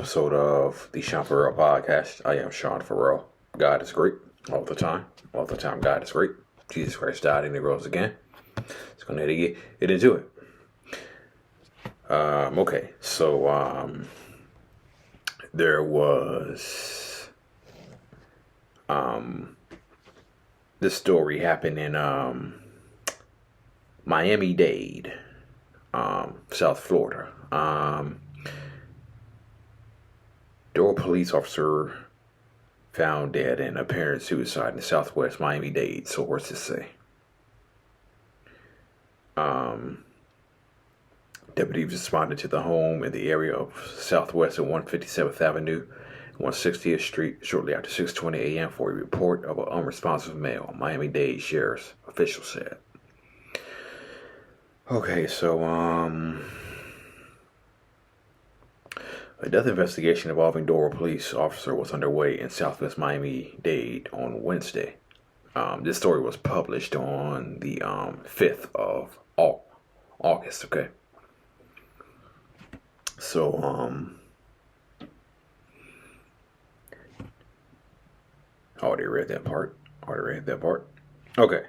episode of the Sean Farrell podcast. I am Sean Farrell. God is great all the time. All the time, God is great. Jesus Christ died and he rose again. Let's go ahead and get into it. Okay, so there was this story happened in Miami Dade, South Florida. Doral police officer found dead in apparent suicide in southwest Miami-Dade, sources say. Deputies responded to the home in the area of southwest of 157th Avenue, 160th Street, shortly after 6:20 a.m. for a report of an unresponsive male, Miami-Dade sheriff's officials said. Okay, so, a death investigation involving Doral police officer was underway in southwest Miami-Dade on Wednesday. This story was published on the 5th of August, okay? So, I already read that part. Okay.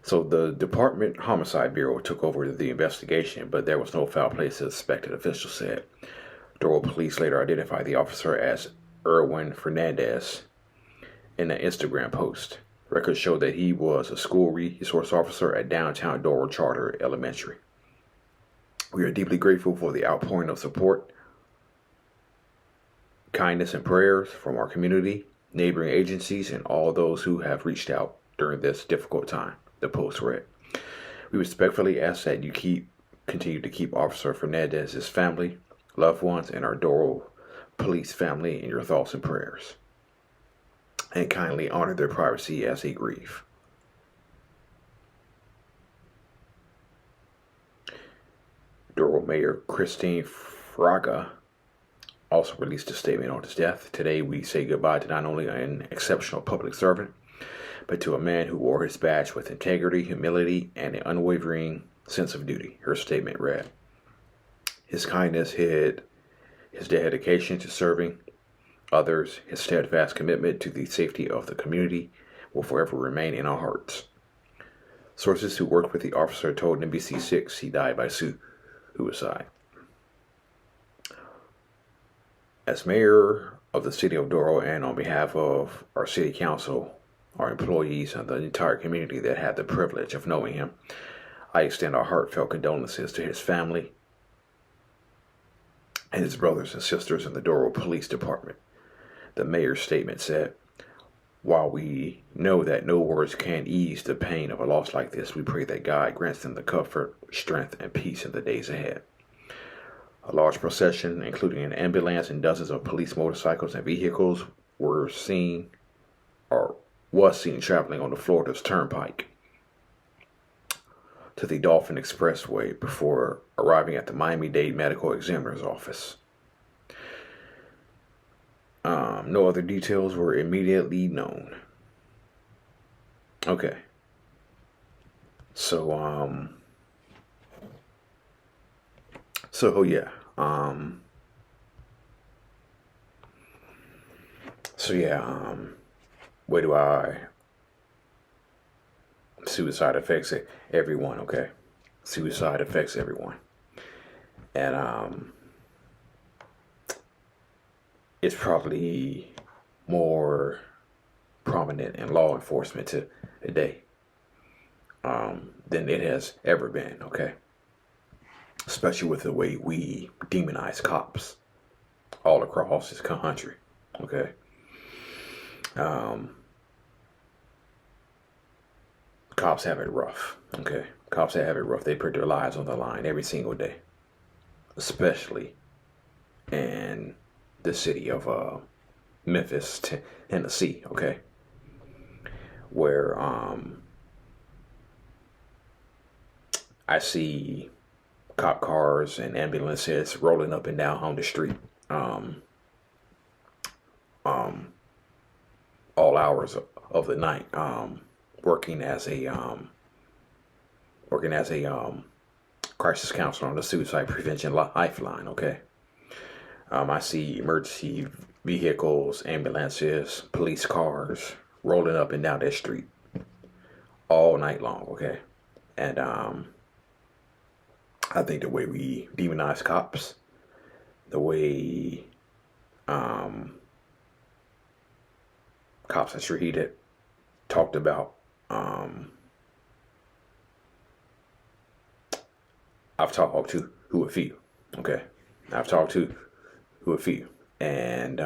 So the Department Homicide Bureau took over the investigation, but there was no foul play suspected, officials said. Doral police later identified the officer as Erwin Fernandez in an Instagram post. Records show that he was a school resource officer at downtown Doral Charter Elementary. We are deeply grateful for the outpouring of support, kindness, and prayers from our community, neighboring agencies, and all those who have reached out during this difficult time, the post read. We respectfully ask that you continue to keep Officer Fernandez's family, loved ones, and our Doral police family in your thoughts and prayers, and kindly honor their privacy as they grieve. Doral Mayor Christine Fraga also released a statement on his death. Today we say goodbye to not only an exceptional public servant, but to a man who wore his badge with integrity, humility, and an unwavering sense of duty, her statement read. His kindness, his dedication to serving others, his steadfast commitment to the safety of the community will forever remain in our hearts. Sources who worked with the officer told NBC6 he died by suicide. As mayor of the city of Doral and on behalf of our city council, our employees, and the entire community that had the privilege of knowing him, I extend our heartfelt condolences to his family and his brothers and sisters in the Doral Police Department. The mayor's statement said, "While we know that no words can ease the pain of a loss like this, we pray that God grants them the comfort, strength, and peace in the days ahead." A large procession, including an ambulance and dozens of police motorcycles and vehicles, was seen traveling on the Florida's Turnpike to the Dolphin Expressway before arriving at the Miami-Dade Medical Examiner's office. No other details were immediately known. Okay. So, where do suicide affects everyone, okay? Suicide affects everyone. And, it's probably more prominent in law enforcement today than it has ever been, okay? Especially with the way we demonize cops all across this country, okay? Cops have it rough, okay? Cops have it rough. They put their lives on the line every single day, especially in the city of Memphis, Tennessee, okay? Where I see cop cars and ambulances rolling up and down on the street, all hours of the night, working as a crisis counselor on the suicide prevention lifeline. Okay, I see emergency vehicles, ambulances, police cars rolling up and down that street all night long. Okay, and I think the way we demonize cops, the way cops are treated, talked about. I've talked to who a few. Okay, I've talked to who a few, and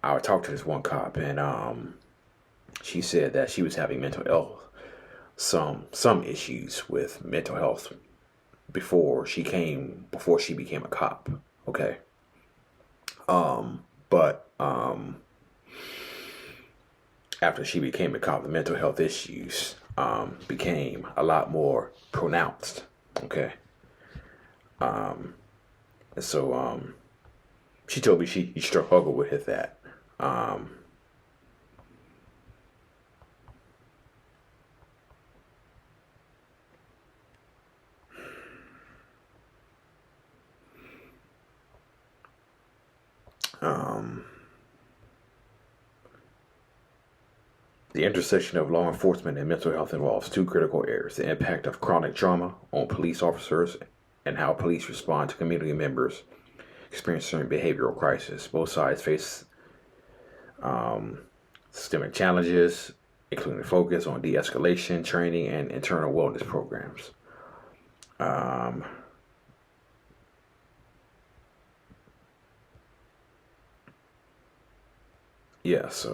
I talked to this one cop, and she said that she was having mental health, some issues with mental health before she became a cop. Okay, but after she became a cop, the mental health issues became a lot more pronounced. Okay, and so she told me she struggled with that. Um, um, the intersection of law enforcement and mental health involves two critical areas: the impact of chronic trauma on police officers and how police respond to community members experiencing behavioral crisis. Both sides face systemic challenges, including focus on de-escalation training and internal wellness programs. Um, yeah, so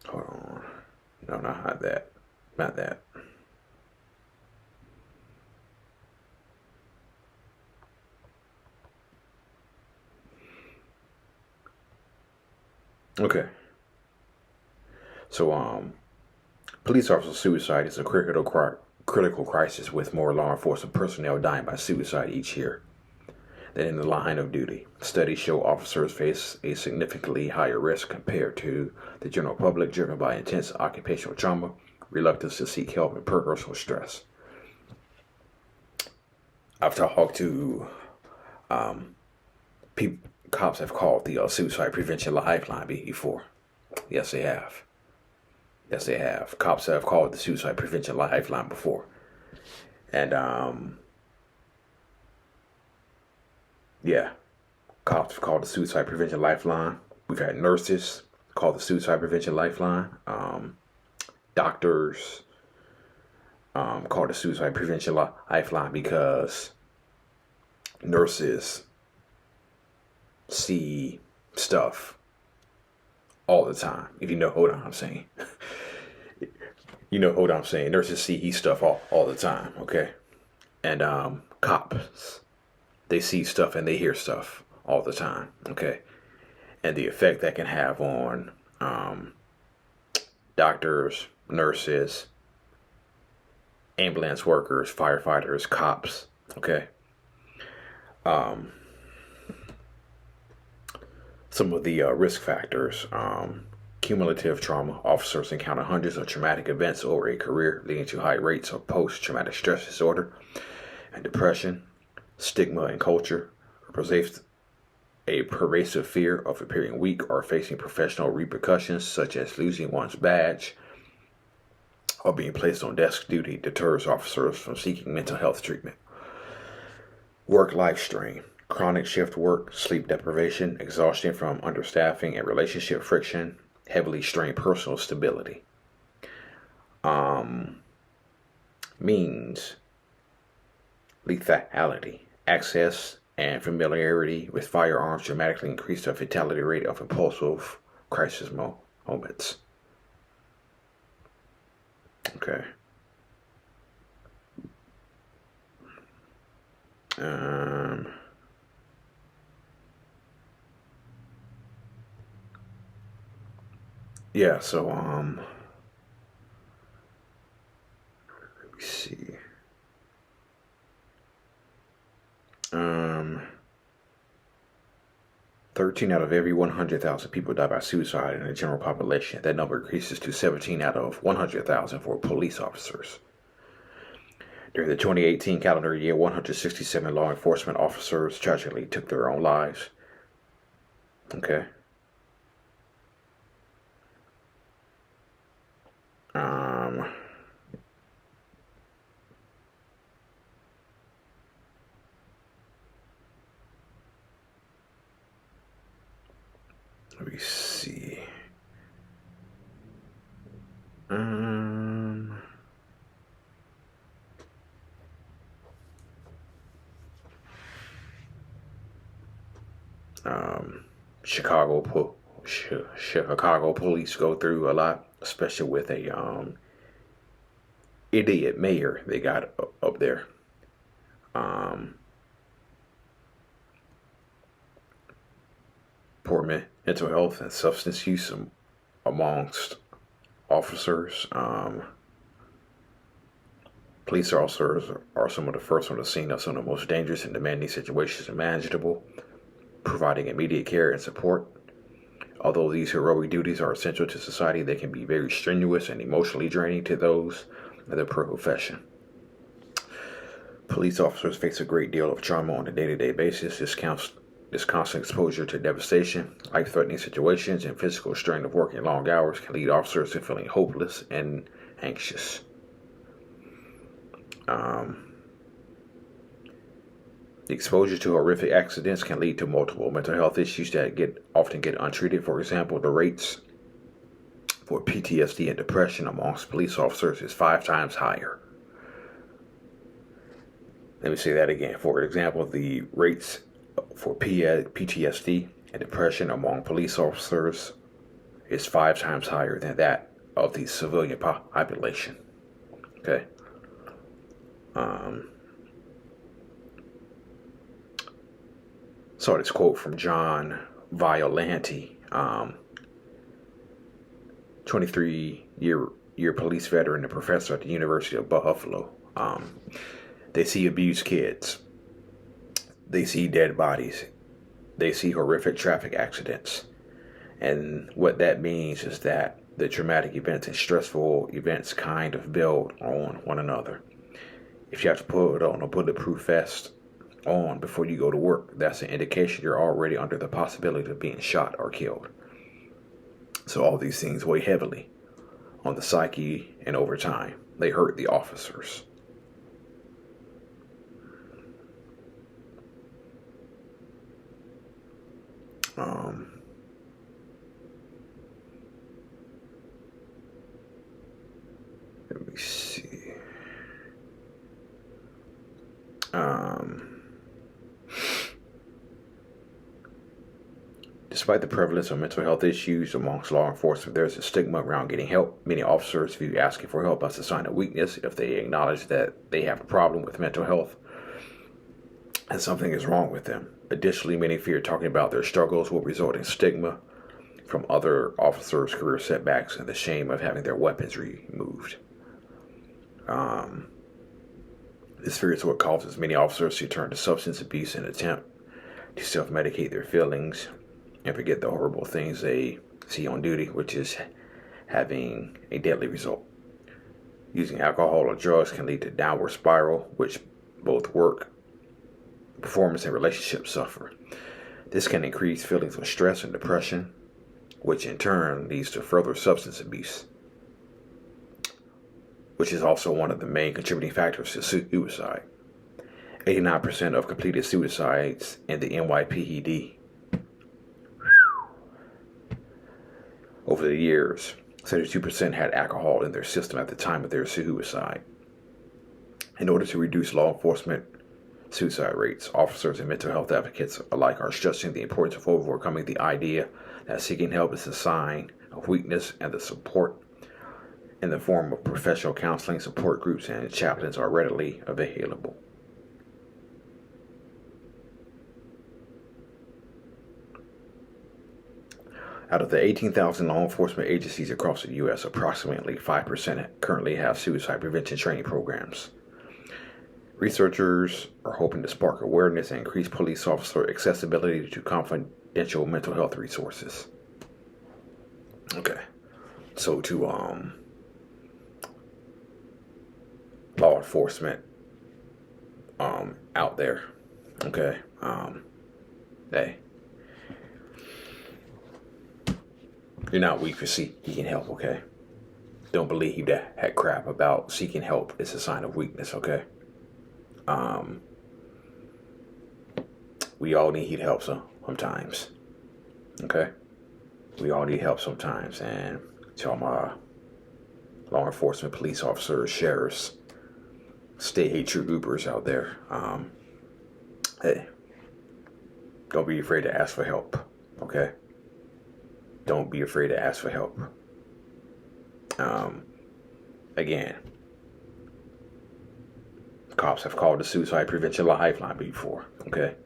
hold on. No, not that. Not that. Okay. So police officer suicide is a critical crisis, with more law enforcement personnel dying by suicide each year than in the line of duty. Studies show officers face a significantly higher risk compared to the general public, driven by intense occupational trauma, reluctance to seek help, and personal stress. I've talked to people. Cops have called the suicide prevention lifeline before. Yes, they have. Yes, they have. Cops have called the suicide prevention lifeline before, and yeah, cops have called the suicide prevention lifeline. We've had nurses call the suicide prevention lifeline. Doctors call the suicide prevention lifeline because nurses see stuff all the time. If you know what I'm saying. You know what I'm saying. Nurses see stuff all the time, okay? And cops, they see stuff and they hear stuff all the time, okay? And the effect that can have on doctors, nurses, ambulance workers, firefighters, cops, okay? Some of the risk factors: cumulative trauma. Officers encounter hundreds of traumatic events over a career, leading to high rates of post-traumatic stress disorder and depression. Stigma and culture. A pervasive fear of appearing weak or facing professional repercussions, such as losing one's badge or being placed on desk duty, deters officers from seeking mental health treatment. Work-life strain. Chronic shift work, sleep deprivation, exhaustion from understaffing, and relationship friction heavily strain personal stability. Means lethality. Access and familiarity with firearms dramatically increase the fatality rate of impulsive crisis moments. Okay. Yeah, so let me see. 13 out of every 100,000 people die by suicide in the general population. That number increases to 17 out of 100,000 for police officers. During the 2018 calendar year, 167 law enforcement officers tragically took their own lives. Okay. Let me see. Chicago Chicago police go through a lot, especially with a idiot mayor they got up there. Poor mental health and substance use amongst officers. Police officers are some of the first on the scene of some of the most dangerous and demanding situations imaginable, providing immediate care and support. Although these heroic duties are essential to society, they can be very strenuous and emotionally draining to those in the profession. Police officers face a great deal of trauma on a day-to-day basis. This constant exposure to devastation, life-threatening situations, and physical strain of working long hours can lead officers to feeling hopeless and anxious. The exposure to horrific accidents can lead to multiple mental health issues that often get untreated. For example, the rates for PTSD and depression amongst police officers is 5 times higher. Let me say that again. For example, the rates for PTSD and depression among police officers is 5 times higher than that of the civilian population. Okay. Saw this quote from John Violante, 23-year police veteran and professor at the University of Buffalo. They see abused kids. They see dead bodies. They see horrific traffic accidents. And what that means is that the traumatic events and stressful events kind of build on one another. If you have to put on a bulletproof vest on before you go to work, that's an indication you're already under the possibility of being shot or killed. So all these things weigh heavily on the psyche, and over time, they hurt the officers. Let me see. Despite the prevalence of mental health issues amongst law enforcement, there's a stigma around getting help. Many officers view asking for help as a sign of weakness if they acknowledge that they have a problem with mental health and something is wrong with them. Additionally, many fear talking about their struggles will result in stigma from other officers' career setbacks and the shame of having their weapons removed. This fear is what causes many officers to turn to substance abuse and attempt to self-medicate their feelings and forget the horrible things they see on duty, which is having a deadly result. Using alcohol or drugs can lead to downward spiral, which both work, performance, and relationships suffer. This can increase feelings of stress and depression, which in turn leads to further substance abuse, which is also one of the main contributing factors to suicide. 89% of completed suicides in the NYPD over the years, 72% had alcohol in their system at the time of their suicide. In order to reduce law enforcement suicide rates, officers and mental health advocates alike are stressing the importance of overcoming the idea that seeking help is a sign of weakness, and the support in the form of professional counseling, support groups, and chaplains are readily available. Out of the 18,000 law enforcement agencies across the U.S., approximately 5% currently have suicide prevention training programs. Researchers are hoping to spark awareness and increase police officer accessibility to confidential mental health resources. Okay, so to law enforcement out there. Okay. Hey, you're not weak for seeking help. Okay. Don't believe that crap about seeking help is a sign of weakness. Okay. We all need help sometimes. Okay. We all need help sometimes, and to all my law enforcement, police officers, sheriffs, state troopers out there, hey, don't be afraid to ask for help. Okay. Don't be afraid to ask for help. Again, cops have called the suicide prevention lifeline before. Okay.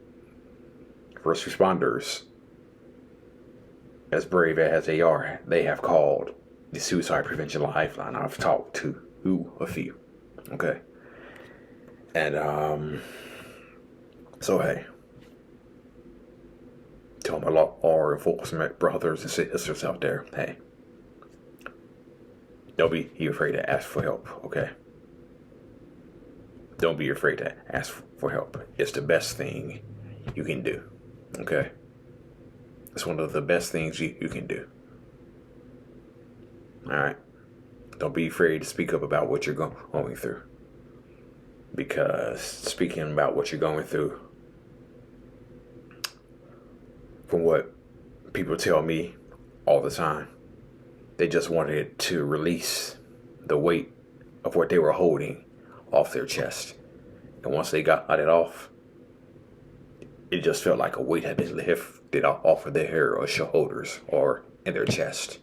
First responders, as brave as they are, they have called the suicide prevention lifeline. I've talked to a few. Okay. And so hey, tell my law enforcement brothers and sisters out there, hey, don't be afraid to ask for help. Okay. Don't be afraid to ask for help. It's the best thing you can do. Okay. It's one of the best things you can do. All right. Don't be afraid to speak up about what you're going through. Because speaking about what you're going through, from what people tell me all the time, they just wanted to release the weight of what they were holding off their chest. And once they got it off, it just felt like a weight had been lifted off of their hair or shoulders or in their chest.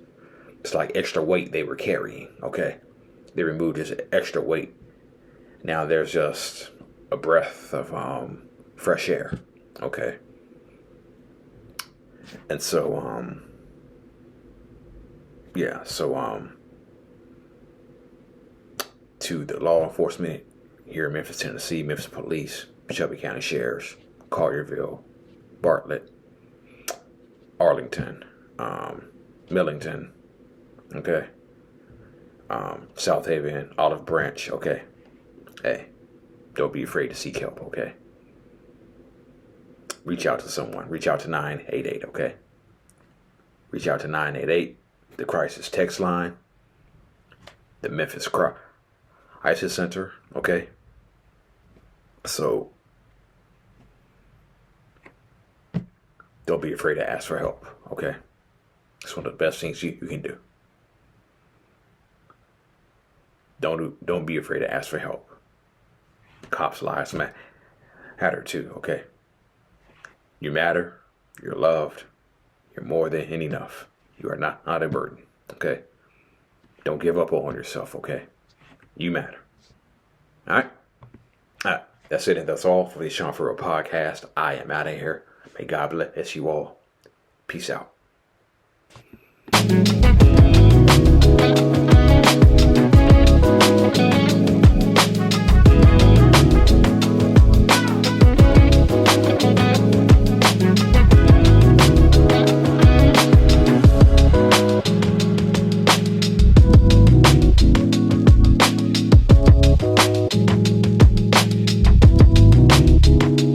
It's like extra weight they were carrying. Okay. They removed this extra weight. Now there's just a breath of fresh air. Okay. And so to the law enforcement here in Memphis, Tennessee, Memphis Police, Shelby County Sheriffs, Collierville, Bartlett, Arlington, Millington, okay, South Haven, Olive Branch, okay. Hey, don't be afraid to seek help, okay? Reach out to someone. Reach out to 988, okay? Reach out to 988, the crisis text line, the Memphis Crisis Center, okay? So, don't be afraid to ask for help, okay? It's one of the best things you can do. Don't be afraid to ask for help. Cops' lives matter too, okay? You matter. You're loved. You're more than enough. You are not a burden, okay? Don't give up on yourself, okay? You matter. All right? All right. That's it, and that's all for the Sean Farrell podcast. I am out of here. May God bless you all. Peace out.